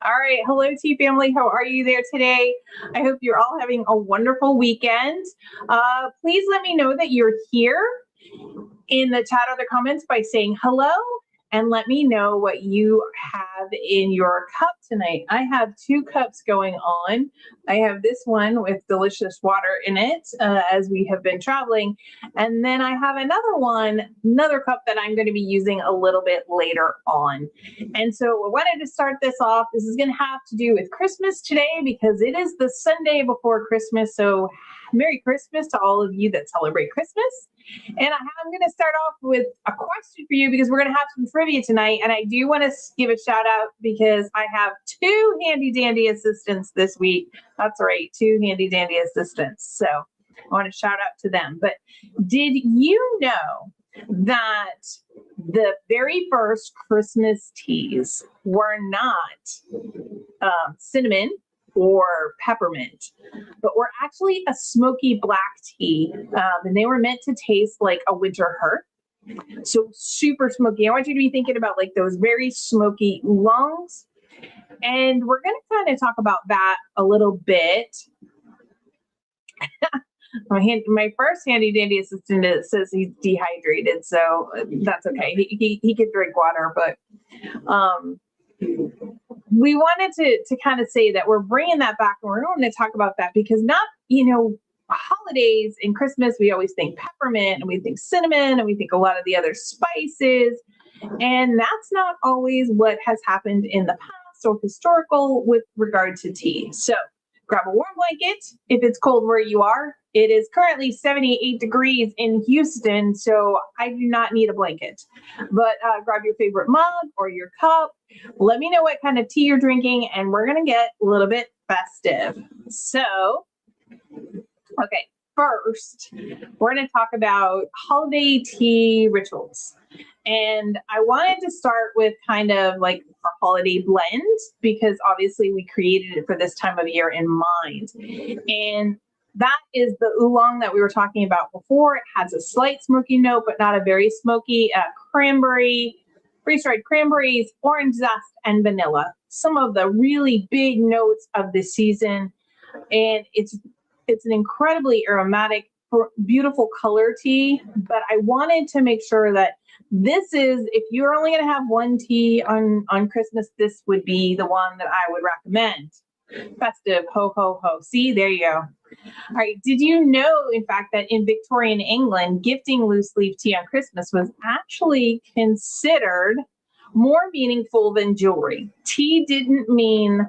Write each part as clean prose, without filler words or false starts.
All right. Hello, Tea family. How are you there today? I hope you're all having a wonderful weekend. Please let me know that you're here in the chat or the comments by saying hello, and let me know what you have in your cup tonight. I have two cups going on. I have this one with delicious water in it as we have been traveling. And then I have another cup that I'm going to be using a little bit later on. And so I wanted to start this off. This is going to have to do with Christmas today because it is the Sunday before Christmas. So Merry Christmas to all of you that celebrate Christmas. And I'm going to start off with a question for you because we're going to have some trivia tonight. And I do want to give a shout out because I have two handy dandy assistants this week. That's right, two handy dandy assistants. So I want to shout out to them. But did you know that the very first Christmas teas were not cinnamon or peppermint, but were actually a smoky black tea, and they were meant to taste like a winter hearth. So super smoky. I want you to be thinking about like those very smoky oolongs, and we're going to kind of talk about that a little bit. My first handy dandy assistant says he's dehydrated, so that's okay. He could drink water, but we wanted to kind of say that we're bringing that back, and we're going to talk about that because holidays and Christmas, we always think peppermint and we think cinnamon and we think a lot of the other spices, and that's not always what has happened in the past or historical with regard to tea. So grab a warm blanket if it's cold where you are. It is currently 78 degrees in Houston, so I do not need a blanket. But grab your favorite mug or your cup. Let me know what kind of tea you're drinking, and we're going to get a little bit festive. So, okay, first, we're going to talk about holiday tea rituals. And I wanted to start with kind of like our holiday blend because obviously we created it for this time of year in mind. And that is the oolong that we were talking about before. It has a slight smoky note, but not a very smoky. Cranberry, freeze-dried cranberries, orange zest, and vanilla. Some of the really big notes of the season. And it's an incredibly aromatic, beautiful color tea. But I wanted to make sure that this is, if you're only going to have one tea on Christmas, this would be the one that I would recommend. Festive, ho, ho, ho. See, there you go. All right. Did you know, in fact, that in Victorian England, gifting loose leaf tea on Christmas was actually considered more meaningful than jewelry? Tea didn't mean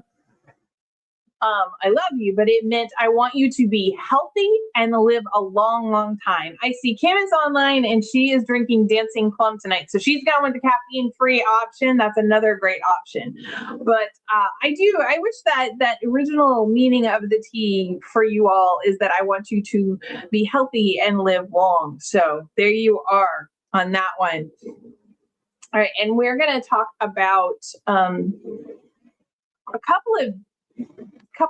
I love you, but it meant I want you to be healthy and live a long, long time. I see Kim is online and she is drinking Dancing Plum tonight. So she's gone with the caffeine-free option. That's another great option. But I wish that original meaning of the tea for you all is that I want you to be healthy and live long. So there you are on that one. All right, and we're going to talk about a couple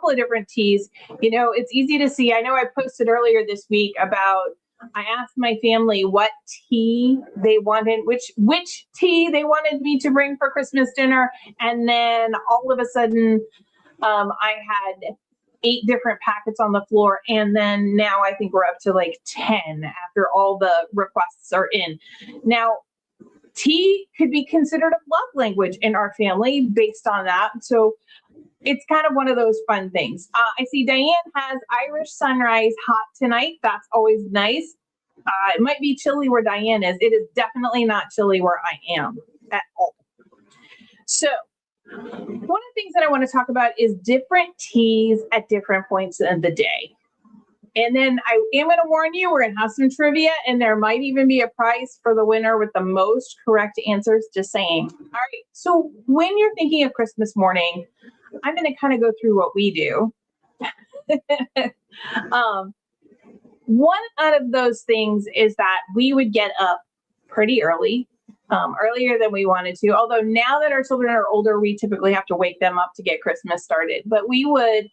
of different teas. It's easy to see. I know I posted earlier this week about, I asked my family what tea they wanted, which tea they wanted me to bring for Christmas dinner. And then all of a sudden, I had 8 different packets on the floor. And then now I think we're up to like 10 after all the requests are in. Now, tea could be considered a love language in our family based on that. So it's kind of one of those fun things. I see Diane has Irish Sunrise hot tonight. That's always nice. It might be chilly where Diane is. It is definitely not chilly where I am at all. So one of the things that I want to talk about is different teas at different points of the day. And then I am going to warn you, we're going to have some trivia, and there might even be a prize for the winner with the most correct answers, just saying. All right, so when you're thinking of Christmas morning, I'm going to kind of go through what we do. One out of those things is that we would get up pretty early, earlier than we wanted to. Although now that our children are older, we typically have to wake them up to get Christmas started. But we would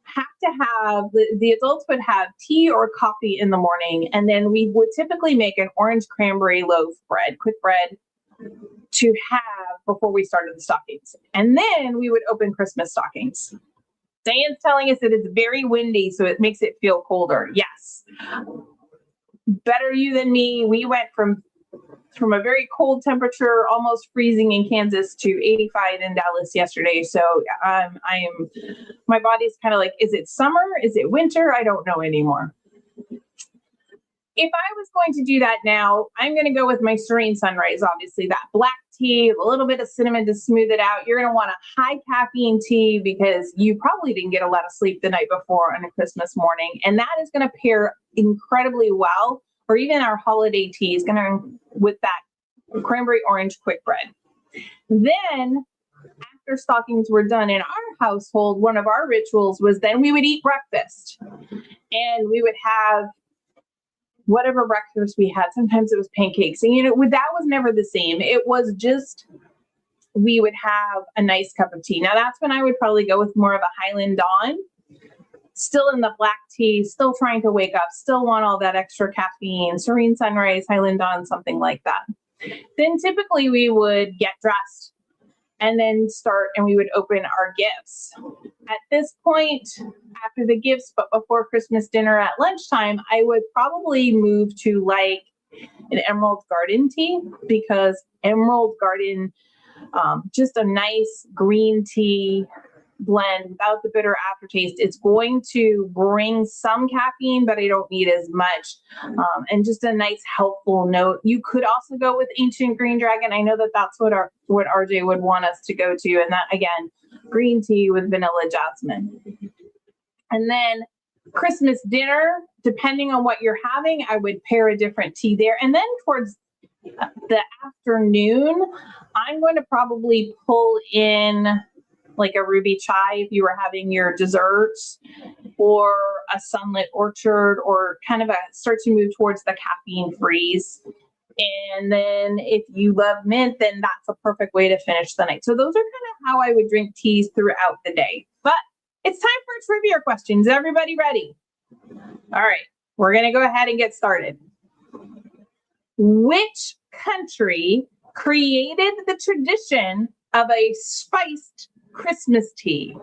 have to have, the adults would have tea or coffee in the morning. And then we would typically make an orange cranberry loaf bread, quick bread. to have before we started the stockings. And then we would open Christmas stockings. Diane's telling us that it's very windy, so it makes it feel colder. Yes. Better you than me. We went from a very cold temperature, almost freezing in Kansas, to 85 in Dallas yesterday. So my body's kind of like, is it summer? Is it winter? I don't know anymore. If I was going to do that now, I'm going to go with my Serene Sunrise, obviously, that black tea, a little bit of cinnamon to smooth it out. You're going to want a high caffeine tea because you probably didn't get a lot of sleep the night before on a Christmas morning. And that is going to pair incredibly well, or even our holiday tea is going to, with that cranberry orange quick bread. Then after stockings were done in our household, one of our rituals was then we would eat breakfast, and we would have whatever breakfast we had. Sometimes it was pancakes, and that was never the same. It was just, we would have a nice cup of tea. Now that's when I would probably go with more of a Highland Dawn, still in the black tea, still trying to wake up, still want all that extra caffeine, Serene Sunrise, Highland Dawn, something like that. Then typically we would get dressed and then start, and we would open our gifts. At this point, after the gifts, but before Christmas dinner at lunchtime, I would probably move to like an Emerald Garden tea, because Emerald Garden, just a nice green tea blend without the bitter aftertaste. It's going to bring some caffeine, but I don't need as much. And just a nice helpful note. You could also go with Ancient Green Dragon. I know that that's what RJ would want us to go to. And that, again, green tea with vanilla jasmine. And then Christmas dinner, depending on what you're having, I would pair a different tea there. And then towards the afternoon, I'm going to probably pull in like a ruby chai if you were having your desserts, or a sunlit orchard, or kind of start to move towards the caffeine freeze. And then if you love mint, then that's a perfect way to finish the night. So those are kind of how I would drink teas throughout the day. But it's time for trivia questions. Is everybody ready? All right, we're going to go ahead and get started. Which country created the tradition of a spiced Christmas tea?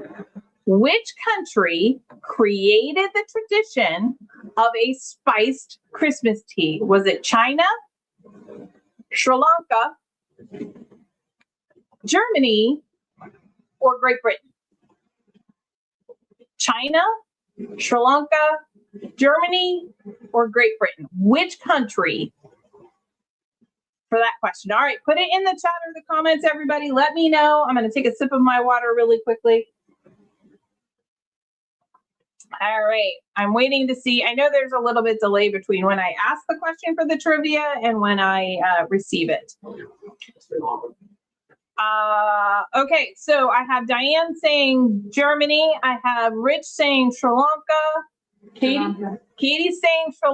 Which country created the tradition of a spiced Christmas tea? Was it China, Sri Lanka, Germany, or Great Britain? China, Sri Lanka, Germany, or Great Britain? Which country for that question? All right, put it in the chat or the comments, everybody. Let me know. I'm going to take a sip of my water really quickly. All right, I'm waiting to see. I know there's a little bit delay between when I ask the question for the trivia and when I receive it. Okay, so I have Diane saying Germany. I have Rich saying Sri Lanka. Katie's saying Sri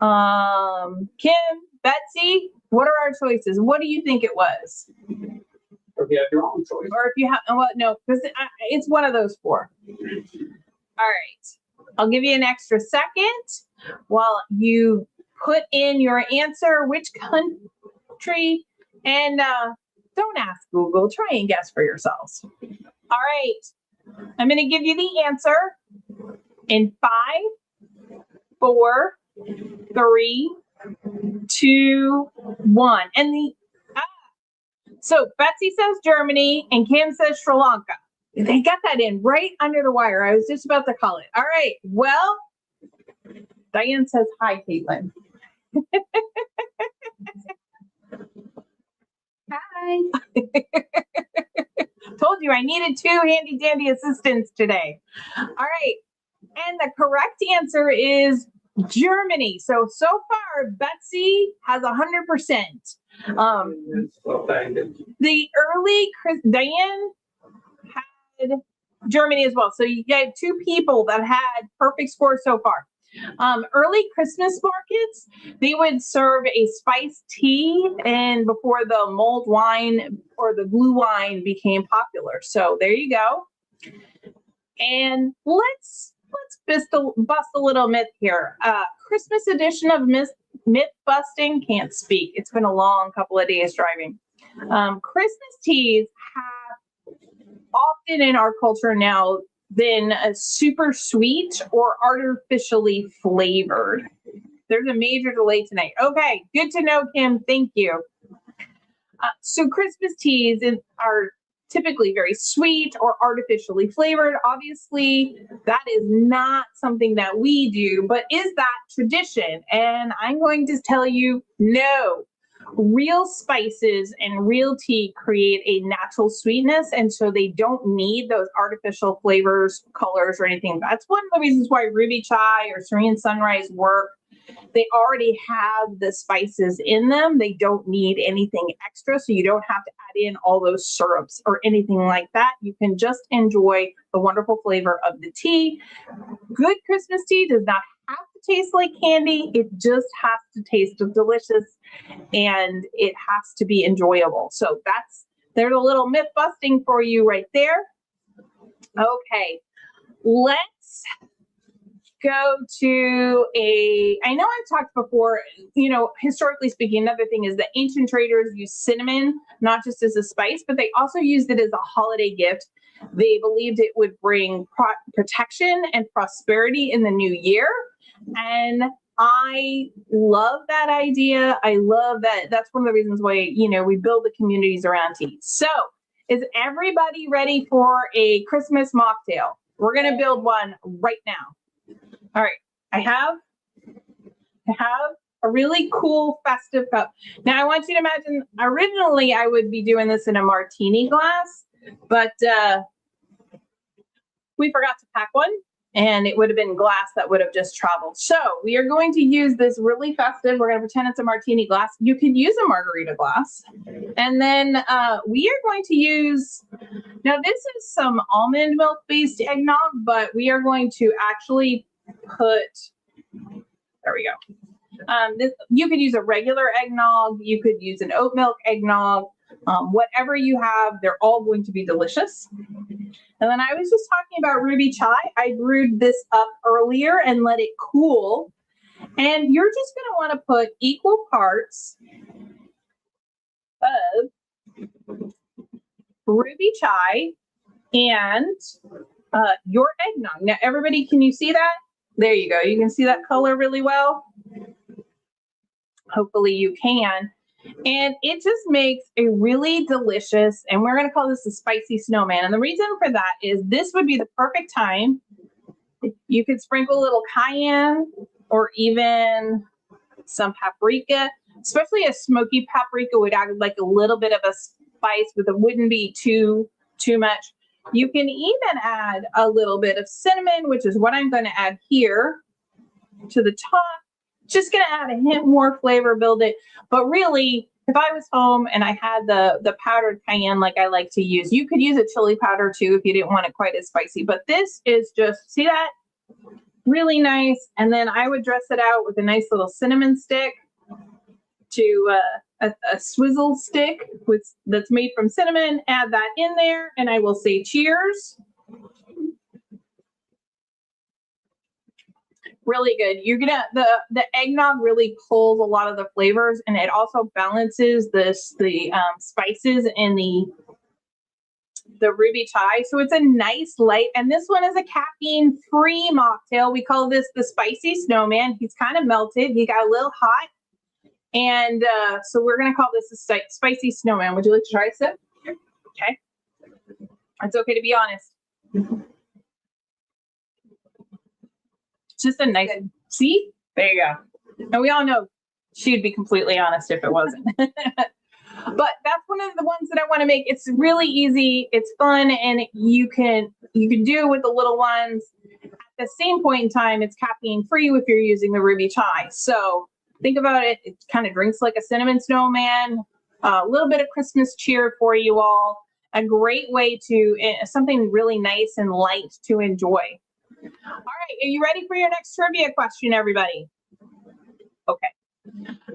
Lanka. Kim, Betsy, what are our choices? What do you think it was? Or if you have your own choice. Or if you have, well, no, because it's one of those four. All right, I'll give you an extra second while you put in your answer, which country, and don't ask Google, try and guess for yourselves. All right, I'm going to give you the answer in 5, 4, 3, 2, 1. And so Betsy says Germany and Kim says Sri Lanka. They got that in right under the wire. I was just about to call it. All right. Well, Diane says hi, Caitlin. Hi. Told you I needed 2 handy dandy assistants today. All right. And the correct answer is Germany. So far, Betsy has 100%. The early Diane had Germany as well. So you get 2 people that had perfect scores so far. Early Christmas markets, they would serve a spiced tea, and before the mulled wine or the glue wine became popular. So there you go. And let's bust a little myth here. Christmas edition of myth busting, can't speak. It's been a long couple of days driving. Christmas teas have often in our culture now been super sweet or artificially flavored. There's a major delay tonight. Okay, good to know, Kim. Thank you. So Christmas teas are typically very sweet or artificially flavored. Obviously, that is not something that we do, but is that tradition? And I'm going to tell you, no. Real spices and real tea create a natural sweetness, and so they don't need those artificial flavors, colors, or anything. That's one of the reasons why ruby chai or Serene Sunrise work. They already have the spices in them. They don't need anything extra, so you don't have to add in all those syrups or anything like that. You can just enjoy the wonderful flavor of the tea. Good Christmas tea does not have to taste like candy. It just has to taste delicious, and it has to be enjoyable. So there's a little myth busting for you right there. Okay, let's go to I know I've talked before, historically speaking, another thing is that ancient traders used cinnamon, not just as a spice, but they also used it as a holiday gift. They believed it would bring protection and prosperity in the new year. And I love that idea. I love that. That's one of the reasons why, we build the communities around tea. So is everybody ready for a Christmas mocktail? We're going to build one right now. All right, I have a really cool festive cup. Now I want you to imagine, originally I would be doing this in a martini glass, but we forgot to pack one, and it would have been glass that would have just traveled. So we are going to use this really festive. We're going to pretend it's a martini glass. You could use a margarita glass. And then we are going to use, now this is some almond milk based eggnog, but we are going to actually there we go. You could use a regular eggnog. You could use an oat milk eggnog. Whatever you have, they're all going to be delicious. And then I was just talking about ruby chai. I brewed this up earlier and let it cool. And you're just going to want to put equal parts of ruby chai and your eggnog. Now, everybody, can you see that? There you go. You can see that color really well. Hopefully you can. And it just makes a really delicious, and we're going to call this a spicy snowman. And the reason for that is this would be the perfect time. You could sprinkle a little cayenne or even some paprika, especially a smoky paprika would add like a little bit of a spice, but it wouldn't be too much. You can even add a little bit of cinnamon, which is what I'm going to add here to the top. Just going to add a hint more flavor, build it. But really, if I was home and I had the powdered cayenne like I like to use, you could use a chili powder too if you didn't want it quite as spicy. But this is just, see that? Really nice. And then I would dress it out with a nice little cinnamon stick to a swizzle stick that's made from cinnamon. Add that in there, and I will say cheers. Really good. You're gonna the eggnog really pulls a lot of the flavors, and it also balances the spices in the ruby chai. So it's a nice light, and this one is a caffeine-free mocktail. We call this the spicy snowman. He's kind of melted. He got a little hot. And so we're going to call this a spicy snowman. Would you like to try a sip? Okay. It's okay to be honest. It's just a nice, see? There you go. And we all know she'd be completely honest if it wasn't. But that's one of the ones that I want to make. It's really easy. It's fun. And you can do it with the little ones. At the same point in time, it's caffeine free if you're using the ruby chai. So think about it. It kind of drinks like a cinnamon snowman, a little bit of Christmas cheer for you all. A great way to, something really nice and light to enjoy. All right, are you ready for your next trivia question, everybody? Okay.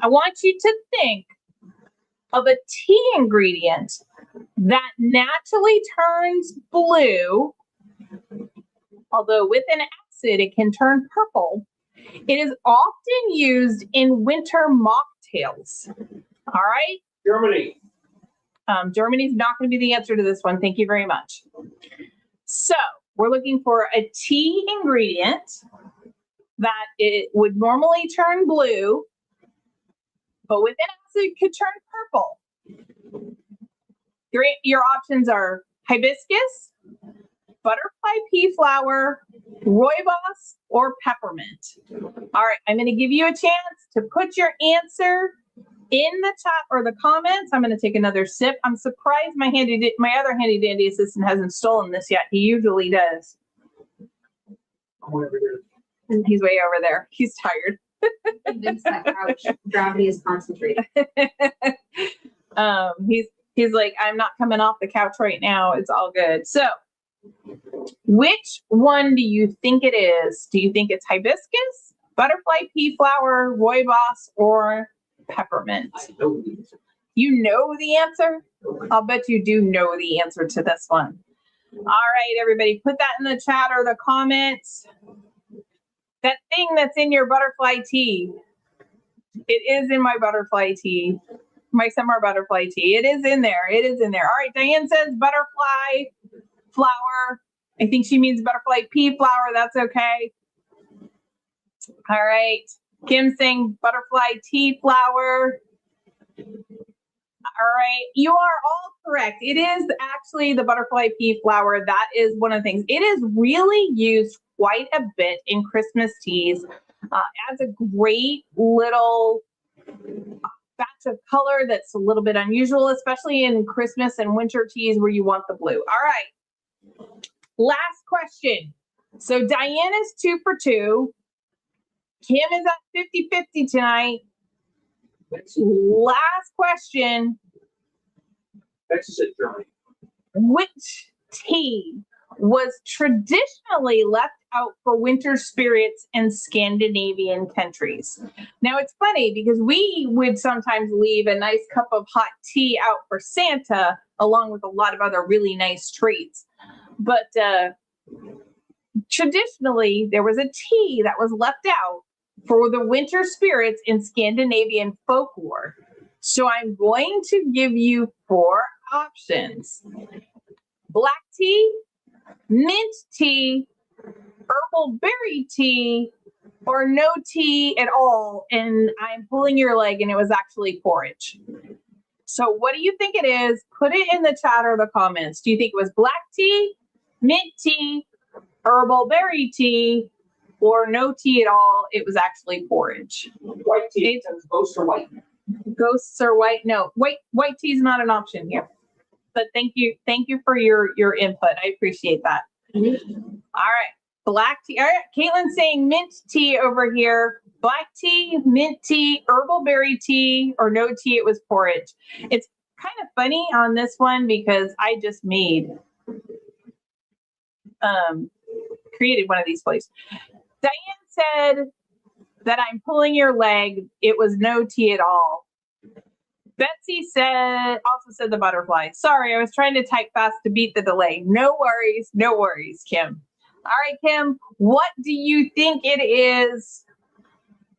I want you to think of a tea ingredient that naturally turns blue, although with an acid it can turn purple. It is often used in winter mocktails. All right. Germany. Germany's not going to be the answer to this one. Thank you very much. So we're looking for a tea ingredient that it would normally turn blue, but with an acid could turn purple. Your options are hibiscus, butterfly pea flower, rooibos, or peppermint. All right, I'm going to give you a chance to put your answer in the chat or the comments. I'm going to take another sip. I'm surprised my other handy dandy assistant hasn't stolen this yet. He usually does. I'm over here. He's way over there. He's tired. Convince that couch. Gravity is concentrated. He's like, I'm not coming off the couch right now. It's all good. So, which one do you think it is? Do you think it's hibiscus, butterfly pea flower, rooibos, or peppermint? I know these. You know the answer? I'll bet you do know the answer to this one. All right, everybody, put that in the chat or the comments. That thing that's in your butterfly tea. It is in my butterfly tea. My summer butterfly tea. It is in there. It is in there. All right, Diane says butterfly flower. I think she means butterfly pea flower. That's okay. All right. Kim saying butterfly tea flower. All right. You are all correct. It is actually the butterfly pea flower. That is one of the things. It is really used quite a bit in Christmas teas as a great little batch of color that's a little bit unusual, especially in Christmas and winter teas where you want the blue. All right. Last question. So Diane is 2 for 2. Kim is at 50-50 tonight. Last question. Texas said Germany. Which tea was traditionally left out for winter spirits in Scandinavian countries? Now it's funny because we would sometimes leave a nice cup of hot tea out for Santa along with a lot of other really nice treats. But traditionally there was a tea that was left out for the winter spirits in Scandinavian folklore. So I'm going to give you 4 options. Black tea, mint tea, herbal berry tea, or no tea at all. And I'm pulling your leg and it was actually porridge. So what do you think it is? Put it in the chat or the comments. Do you think it was black tea, mint tea, herbal berry tea, or no tea at all? It was actually porridge. White tea. Ghosts are white. Ghosts are white. No, white tea is not an option here. But thank you for your input. I appreciate that. All right, black tea. All right, Caitlin's saying mint tea over here. Black tea, mint tea, herbal berry tea, or no tea. It was porridge. It's kind of funny on this one because I just created one of these plays. Diane said that I'm pulling your leg. It was no tea at all. Betsy also said the butterfly. Sorry, I was trying to type fast to beat the delay. No worries, Kim. All right, Kim, what do you think it is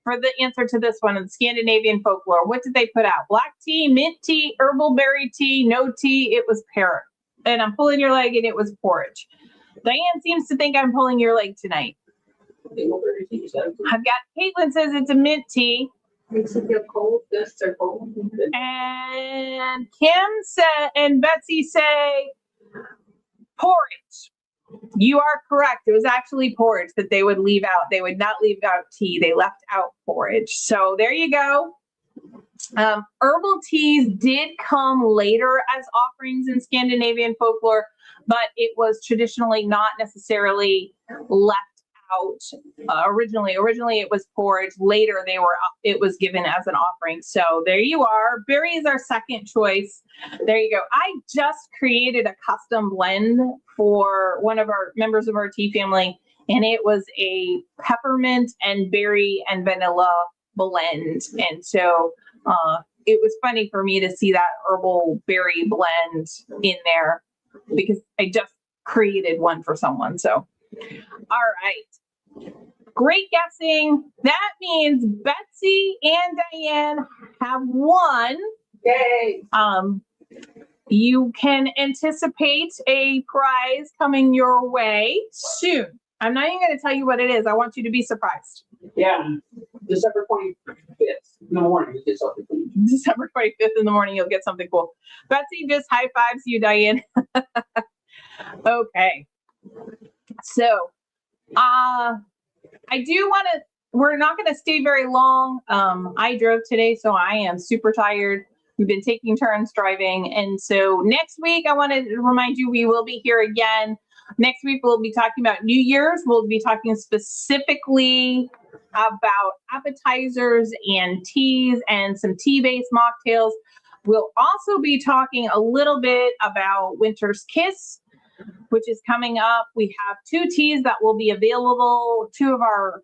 for the answer to this one in Scandinavian folklore? What did they put out? Black tea, mint tea, herbal berry tea, no tea. It was pear. And I'm pulling your leg and it was porridge. Diane seems to think I'm pulling your leg tonight. I've got Caitlin says it's a mint tea. Makes you feel cold. Gusts are cold. And Kim said, and Betsy say porridge. You are correct. It was actually porridge that they would leave out. They would not leave out tea. They left out porridge. So there you go. Herbal teas did come later as offerings in Scandinavian folklore, but it was traditionally not necessarily left out originally. Originally, it was porridge. Later, it was given as an offering. So there you are. Berry is our second choice. There you go. I just created a custom blend for one of our members of our tea family, and it was a peppermint and berry and vanilla blend. And so it was funny for me to see that herbal berry blend in there because I just created one for someone. So, all right. Great guessing. That means Betsy and Diane have won. Yay! You can anticipate a prize coming your way soon. I'm not even going to tell you what it is. I want you to be surprised. Yeah, December 25th in the morning, we get something. December 25th in the morning, you'll get something cool. Betsy just high fives you, Diane. Okay. So, I do want to, we're not going to stay very long. I drove today, so I am super tired. We've been taking turns driving. And so next week, I want to remind you, we will be here again. Next week, we'll be talking about New Year's. We'll be talking specifically about appetizers and teas and some tea-based mocktails. We'll also be talking a little bit about Winter's Kiss, which is coming up. We have 2 teas that will be available, 2 of our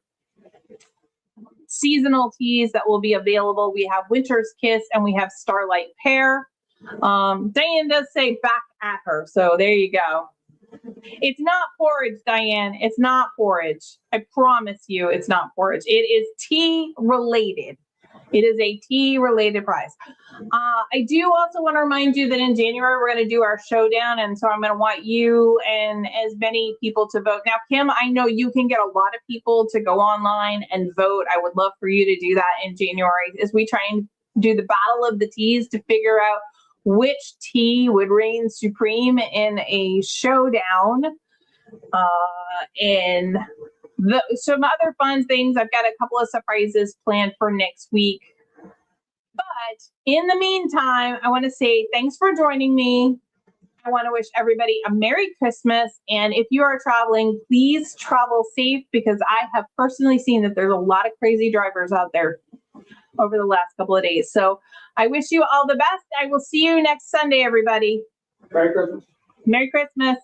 seasonal teas that will be available. We have Winter's Kiss and we have Starlight Pear. Diane does say back at her, so there you go. It's not porridge, Diane. It's not porridge. I promise you it's not porridge. It is tea related. It is a tea related prize. I do also want to remind you that in January, we're going to do our showdown. And so I'm going to want you and as many people to vote. Now, Kim, I know you can get a lot of people to go online and vote. I would love for you to do that in January as we try and do the battle of the teas to figure out which tea would reign supreme in a showdown. And some other fun things. I've got a couple of surprises planned for next week. But in the meantime, I want to say thanks for joining me. I want to wish everybody a Merry Christmas. And if you are traveling, please travel safe because I have personally seen that there's a lot of crazy drivers out there over the last couple of days. So I wish you all the best. I will see you next Sunday, everybody. Merry Christmas. Merry Christmas.